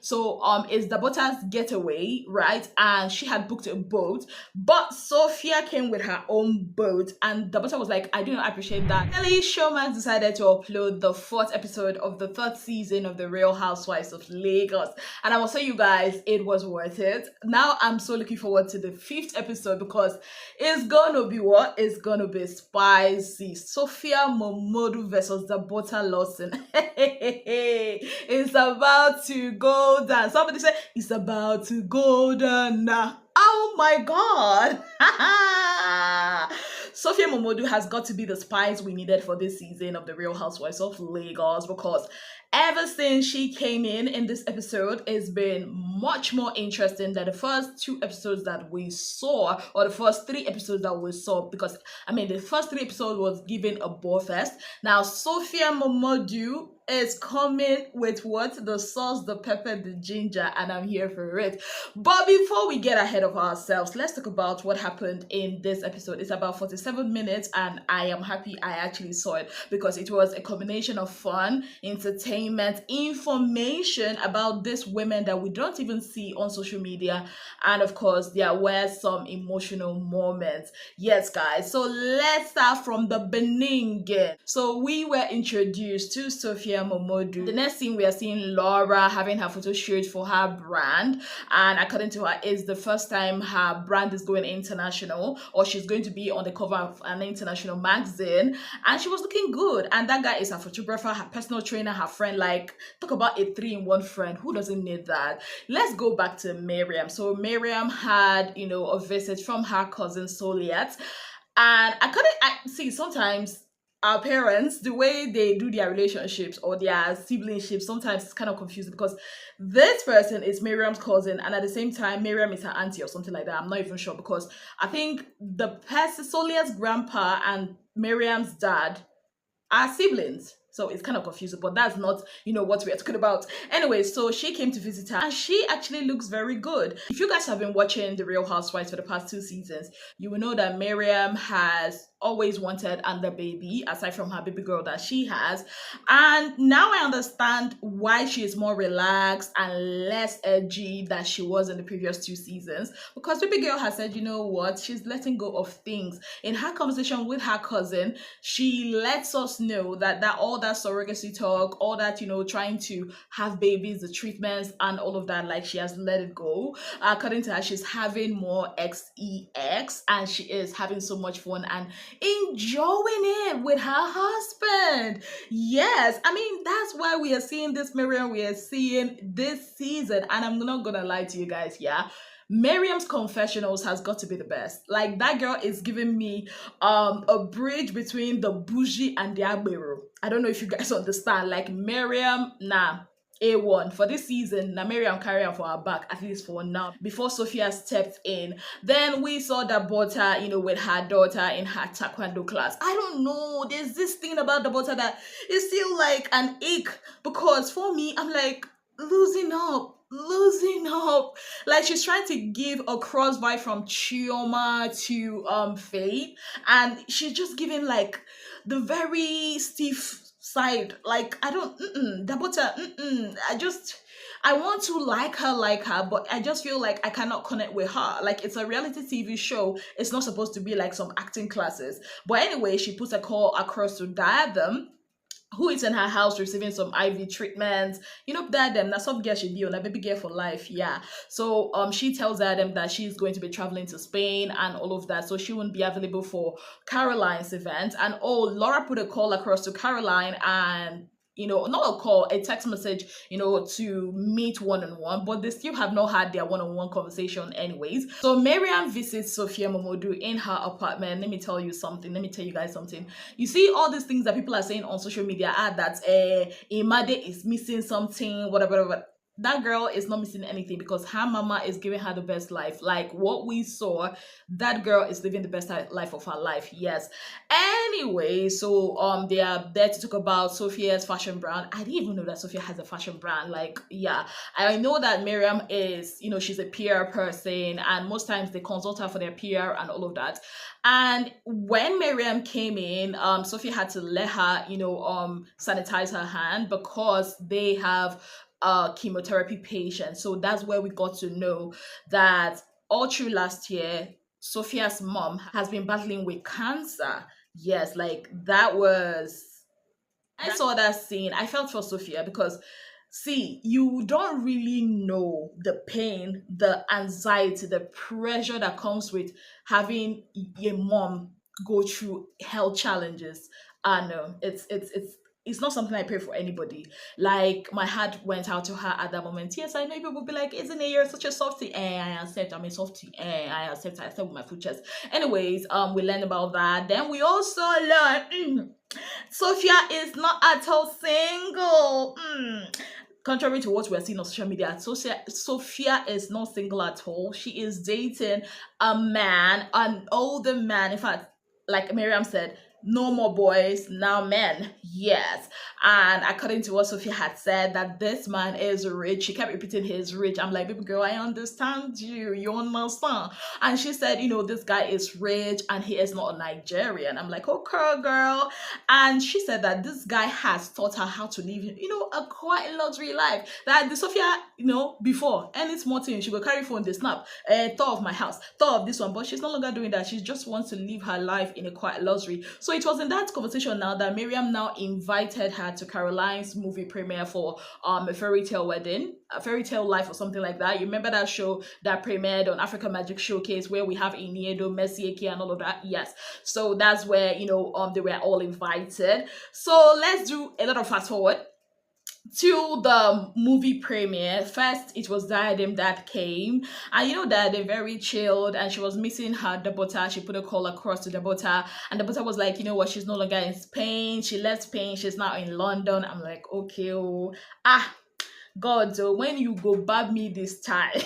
So it's Dabota's getaway, right? And she had booked a boat, but Sophia came with her own boat, and Dabota was like, I do not appreciate that. Finally, Showman decided to upload the fourth episode of the third season of The Real Housewives of Lagos. And I will say you guys, it was worth it. Now I'm so looking forward to the fifth episode because it's gonna be what? It's gonna be spicy. Sophia Momodu versus Dabota Lawson. It's about to go down. Somebody said it's about to go down now. Oh my god. Sophia Momodu has got to be the spice we needed for this season of The Real Housewives of Lagos because ever since she came in this episode, it's been much more interesting than the first two episodes that we saw, or the first three episodes that we saw, because I mean the first three episodes was given a bore fest. Now Sophia Momodu is coming with what? The sauce, the pepper, the ginger, and I'm here for it. But before we get ahead of ourselves, let's talk about what happened in this episode. It's about 47 minutes, and I am happy I actually saw it because it was a combination of fun, entertainment, information about these women that we don't even see on social media, and of course, there were some emotional moments. Yes, guys. So let's start from the beginning. So we were introduced to Sophia Momodu. The next scene we are seeing Laura having her photo shoot for her brand, and according to her, it's the first time her brand is going international, or she's going to be on the cover of an international magazine, and she was looking good. And that guy is her photographer, her personal trainer, her friend. Like, talk about a three-in-one friend. Who doesn't need that? Let's go back to Mariam. So Mariam had, a visit from her cousin Soliat, and I see sometimes our parents, the way they do their relationships or their siblingships, sometimes it's kind of confusing because this person is Miriam's cousin, and at the same time, Miriam is her auntie or something like that. I'm not even sure because I think the person, Solia's grandpa and Miriam's dad are siblings. So it's kind of confusing, but that's not, what we are talking about. Anyway, so she came to visit her and she actually looks very good. If you guys have been watching The Real Housewives for the past two seasons, you will know that Miriam has always wanted another baby aside from her baby girl that she has. And now I understand why she is more relaxed and less edgy than she was in the previous two seasons. Because baby girl has said, you know what, she's letting go of things. In her conversation with her cousin, she lets us know that all that surrogacy talk, all that, trying to have babies, the treatments and all of that, like she has let it go. According to her, she's having more XEX and she is having so much fun and enjoying it with her husband. Yes, I mean, that's why we are seeing this Miriam we are seeing this season. And I'm not gonna lie to you guys, yeah. Miriam's confessionals has got to be the best. Like, that girl is giving me a bridge between the bougie and the agbero. I don't know if you guys understand. Like, Miriam, nah. A1 for this season. Now Mariam carry her for her back, at least for now, before Sophia stepped in. Then we saw that Butter, with her daughter in her taekwondo class. I don't know, there's this thing about the Butter that is still like an ache, because for me, I'm like, losing up. Like, she's trying to give a cross vibe from Chioma to Faith, and she's just giving like the very stiff side. Like, I don't Dabota, I want to like her, but I just feel like I cannot connect with her. Like, it's a reality TV show. It's not supposed to be like some acting classes. But anyway, she puts a call across to Diadem, who is in her house receiving some IV treatments. Diadem, that some girl should be on a baby girl for life, yeah. So she tells Diadem that she's going to be traveling to Spain and all of that, so she won't be available for Caroline's event. And Laura put a call across to Caroline, and not a call, a text message, to meet one-on-one, but they still have not had their one-on-one conversation anyways. So Mariam visits Sophia Momodu in her apartment. Let me tell you guys something. You see all these things that people are saying on social media, that Imade is missing something, whatever. That girl is not missing anything because her mama is giving her the best life. Like what we saw, that girl is living the best life of her life. Yes. Anyway, so they are there to talk about Sophia's fashion brand. I didn't even know that Sophia has a fashion brand. Like, yeah, I know that Mariam is, she's a PR person, and most times they consult her for their PR and all of that. And when Mariam came in, Sophia had to let her, sanitize her hand because they have a chemotherapy patient. So that's where we got to know that all through last year, Sophia's mom has been battling with cancer. Yes, like that was, I saw that scene. I felt for Sophia because, see, you don't really know the pain, the anxiety, the pressure that comes with having a mom go through health challenges. And it's not something I pray for anybody. Like my heart went out to her at that moment. Yes, I know people will be like, "Isn't it? You're such a softie." I accept. I'm a softie. I accept. I accept with my full chest. Anyways, we learned about that. Then we also learned. Sophia is not at all single. Contrary to what we're seeing on social media, Sophia is not single at all. She is dating a man, an older man. In fact, like Mariam said, no more boys, now men. Yes. And according to what Sophia had said, that this man is rich. She kept repeating he's rich. I'm like, baby girl, I understand you. You understand. And she said, this guy is rich and he is not a Nigerian. I'm like, okay, girl. And she said that this guy has taught her how to live, a quite luxury life. That the Sophia, before any small thing, she will carry phone, the snap, thought of my house, thought of this one, but she's no longer doing that. She just wants to live her life in a quiet luxury. So it was in that conversation now that Mariam now invited her to Caroline's movie premiere for a fairy tale wedding, a fairy tale life or something like that. You remember that show that premiered on Africa Magic Showcase where we have Iniedo, Messi, Eke, and all of that? Yes. So that's where they were all invited. So let's do a little fast forward to the movie premiere. First, it was Diadem that came, and Diadem very chilled, and she was missing her Dabota. She put a call across to Dabota, and Dabota was like, you know what, she's no longer in Spain. She left Spain. She's now in London. I'm like, okay, God, so when you go bab me this time,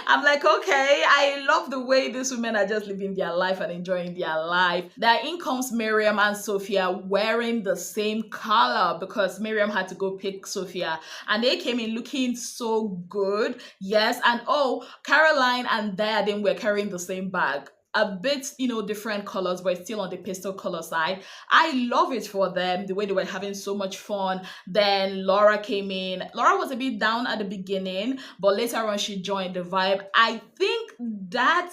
I'm like, okay, I love the way these women are just living their life and enjoying their life. There in comes Mariam and Sophia wearing the same color because Mariam had to go pick Sophia, and they came in looking so good. Yes, and Caroline and Diadem were carrying the same bag. A bit, different colors, but still on the pastel color side. I love it for them, the way they were having so much fun. Then Laura came in. Laura was a bit down at the beginning, but later on she joined the vibe. I think that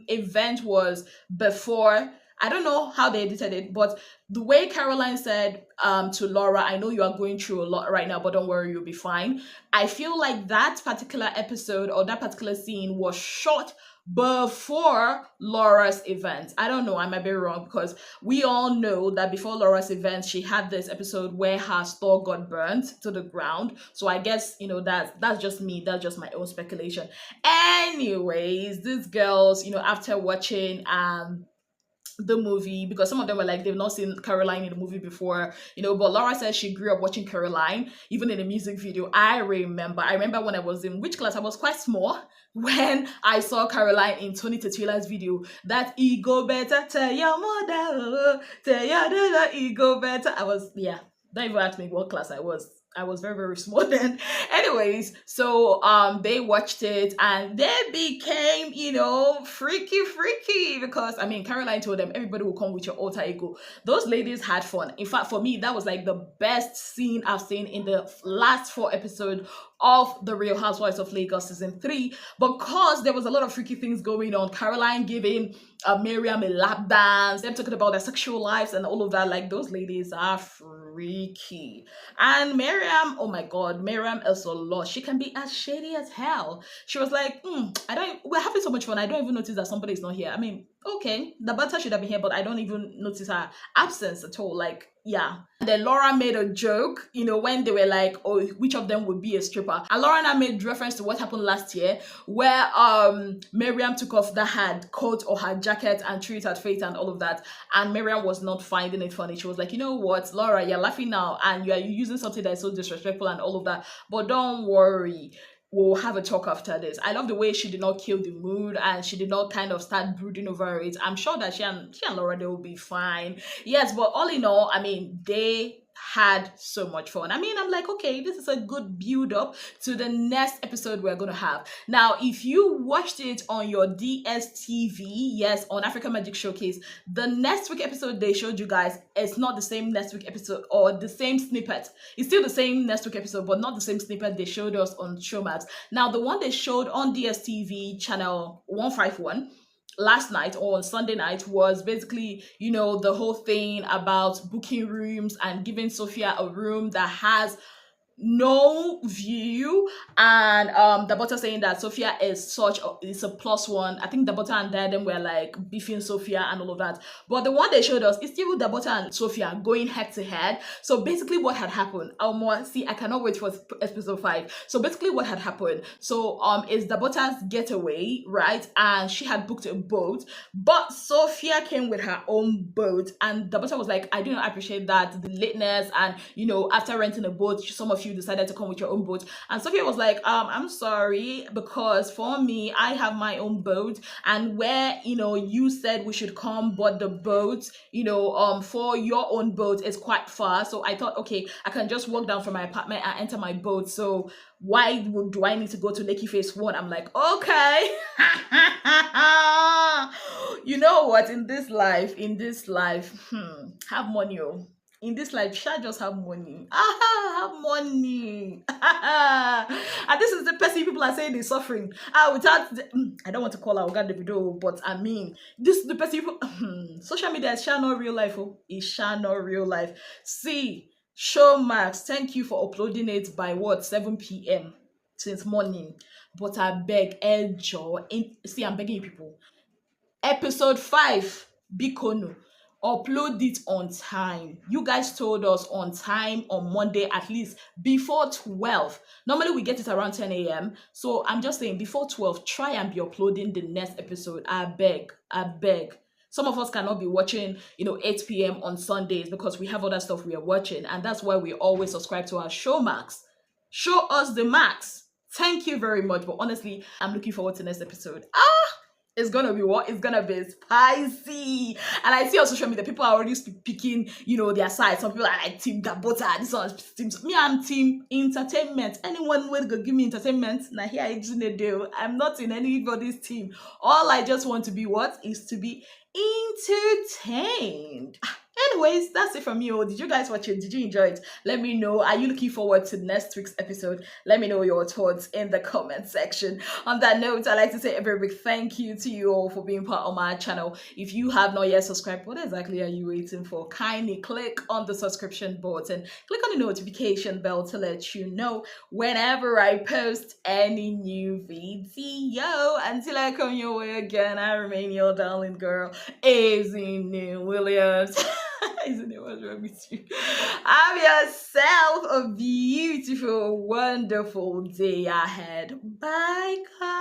event was before. I don't know how they edited it, but the way Caroline said to Laura, I know you are going through a lot right now, but don't worry, you'll be fine. I feel like that particular episode or that particular scene was shot before Laura's event. I don't know, I might be wrong, because we all know that before Laura's event, she had this episode where her store got burnt to the ground. So I guess, that's just me. That's just my own speculation. Anyways, these girls, after watching the movie, because some of them were like they've not seen Caroline in the movie before, but Laura said she grew up watching Caroline even in the music video. I remember when I was in which class, I was quite small when I saw Caroline in Tony Tetila's video, that ego better tell your mother, tell your daughter ego better. Don't even ask me what class I was. I was very, very small then. Anyways, so they watched it and they became, freaky, because Caroline told them everybody will come with your alter ego. Those ladies had fun. In fact, for me, that was like the best scene I've seen in the last 4 episodes of The Real Housewives of Lagos season 3, because there was a lot of freaky things going on. Caroline giving Mariam a lap dance, them talking about their sexual lives and all of that. Like, those ladies are freaky. And Mariam, oh my god, Mariam is a lot. She can be as shady as hell. She was like, we're having so much fun, I don't even notice that somebody is not here. Okay, the butter should have been here, but I don't even notice her absence at all. Like, yeah. And then Laura made a joke, when they were like, oh, which of them would be a stripper? And Laura now made reference to what happened last year, where Mariam took off her coat or her jacket and threw it at Faith and all of that. And Mariam was not finding it funny. She was like, you know what, Laura, you're laughing now and you're using something that is so disrespectful and all of that. But don't worry, we'll have a talk after this. I love the way she did not kill the mood and she did not kind of start brooding over it. I'm sure that she and Laura, they will be fine. Yes, but all in all, they had so much fun. I mean, I'm like, okay, this is a good build up to the next episode we're gonna have. Now, if you watched it on your DSTV, yes, on African Magic Showcase, the next week episode they showed you guys, it's not the same next week episode or the same snippet. It's still the same next week episode, but not the same snippet they showed us on Showmax. Now, the one they showed on DSTV channel 151 last night or on Sunday night was basically, the whole thing about booking rooms and giving Sophia a room that has no view, and the butter saying that Sophia is a plus one. I think the butter and Diadem were like beefing Sophia and all of that, but the one they showed us is still the butter and Sophia going head to head. So basically what had happened, see, I cannot wait for episode 5. So basically what had happened, is the butter's getaway, right? And she had booked a boat, but Sophia came with her own boat, and the butter was like, I do not appreciate that, the lateness, and after renting a boat, some of you decided to come with your own boat. And Sophia was like, I'm sorry, because for me, I have my own boat, and where you said we should come, but the boat for your own boat is quite far, so I thought, okay, I can just walk down from my apartment and enter my boat, so why do I need to go to Lakey Phase 1? I'm like, okay. You know what, in this life, have money. In this life, shall just have money. Have money. And this is the person people are saying they're suffering. I don't want to call out the video, but I mean, this is the person people. Social media is shall not real life. Oh, it shall not real life. See, Showmax, thank you for uploading it by 7 p.m. since morning. But I beg, see, I'm begging you people. Episode 5, Bikono. Upload it on time. You guys told us on time on Monday, at least before 12. Normally we get it around 10 a.m. So I'm just saying, before 12, try and be uploading the next episode. I beg. Some of us cannot be watching, 8 p.m. on Sundays because we have other stuff we are watching. And that's why we always subscribe to our Showmax. Show us the max. Thank you very much. But honestly, I'm looking forward to the next episode. It's gonna be what? It's gonna be spicy. And I see on social media, people are already picking, their side. Some people are like Team Gabota, this one's Team. Me, I'm Team Entertainment. Anyone will go give me entertainment. Now here I Ezinne do. I'm not in anybody's team. All I just want to be is to be entertained. Anyways, that's it from me. Did you guys watch it? Did you enjoy it? Let me know. Are you looking forward to next week's episode? Let me know your thoughts in the comment section. On that note, I'd like to say a very big thank you to you all for being part of my channel. If you have not yet subscribed, what exactly are you waiting for? Kindly click on the subscription button. Click on the notification bell to let you know whenever I post any new video. Until I come your way again, I remain your darling girl, Ezinne Williams. Isn't it what's wrong with you? Have yourself a beautiful, wonderful day ahead. Bye, guys.